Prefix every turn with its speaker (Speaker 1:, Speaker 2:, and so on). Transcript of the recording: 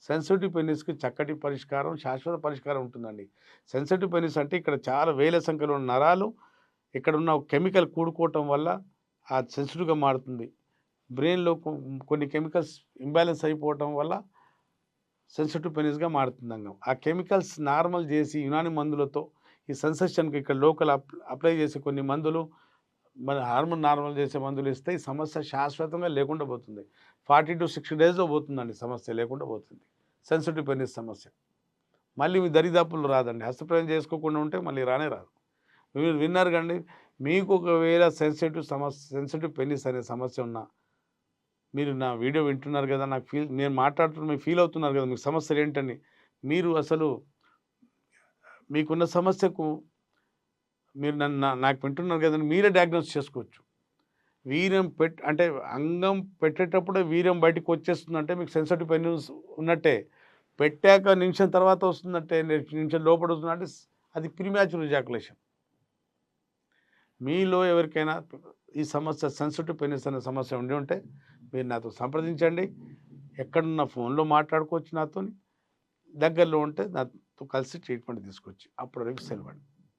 Speaker 1: Sensitive పెనిస్‌కి చక్కటి పరిష్కారం, శాశ్వత పరిష్కారం ఉంటుందండి. సెన్సిటివ్ పెనిస్ అంటే ఇక్కడ చాలా వేల సంఖ్యలో ఉన్న నరాలు ఇక్కడున్న కెమికల్ కూడుకోవటం వల్ల సెన్సిటివ్‌గా మారుతుంది. బ్రెయిన్‌లో కొన్ని కెమికల్స్ ఇంబాలెన్స్ అయిపోవటం వల్ల సెన్సిటివ్ పెనిస్‌గా మారుతుంది అంగం. ఆ కెమికల్స్ నార్మల్ చేసి యునాని మందులతో ఈ సెన్సేషన్‌కి ఇక్కడ లోకల్ అప్లై చేసే కొన్ని మందులు మన హార్మోన్ నార్మల్ చేసే మందులు ఇస్తే ఈ సమస్య శాశ్వతంగా లేకుండా పోతుంది. 40-60 డేస్‌లో పోతుందండి సమస్య లేకుండా పోతుంది. సెన్సిటివ్ పెనిస్ సమస్య. మళ్ళీ మీ దరిదాపుల్లో రాదండి. హస్తప్రయోగం చేసుకోకుండా ఉంటే మళ్ళీ రానే రాదు. మీరు విన్నారు కదండీ! మీకు ఒకవేళ సెన్సిటివ్ పెనిస్ అనే సమస్య ఉన్నా, మీరు నా వీడియో వింటున్నారు కదా! నేను మాట్లాడుతున్న మీరు ఫీల్ అవుతున్నారు కదా! మీకు సమస్యలేంటని. మీరు అసలు మీకున్న సమస్యకు మీరు నాకు వింటున్నారు కదండీ! మీరే డయాగ్నోస్ చేసుకోవచ్చు. వీర్యం అంటే అంగం పెట్టేటప్పుడే వీర్యం బయటికొచ్చేస్తుందంటే మీకు సెన్సిటివ్ పెనిస్ ఉన్నట్టే. పెట్టాక నిమిషం తర్వాత వస్తుందంటే, నిమిషం లోపల వస్తుందంటే అది ప్రీమాచ్యూర్ ఎజాకులేషన్. మీలో ఎవరికైనా ఈ సమస్య సెన్సిటివ్ పెనిస్ అనే సమస్య ఉండి ఉంటే మీరు నాతో సంప్రదించండి. ఎక్కడున్న ఫోన్‌లో మాట్లాడుకోవచ్చు నాతోని. దగ్గరలో ఉంటే నాతో కలిసి ట్రీట్మెంట్ తీసుకోవచ్చు. అప్పటి వరకు సెలవండి.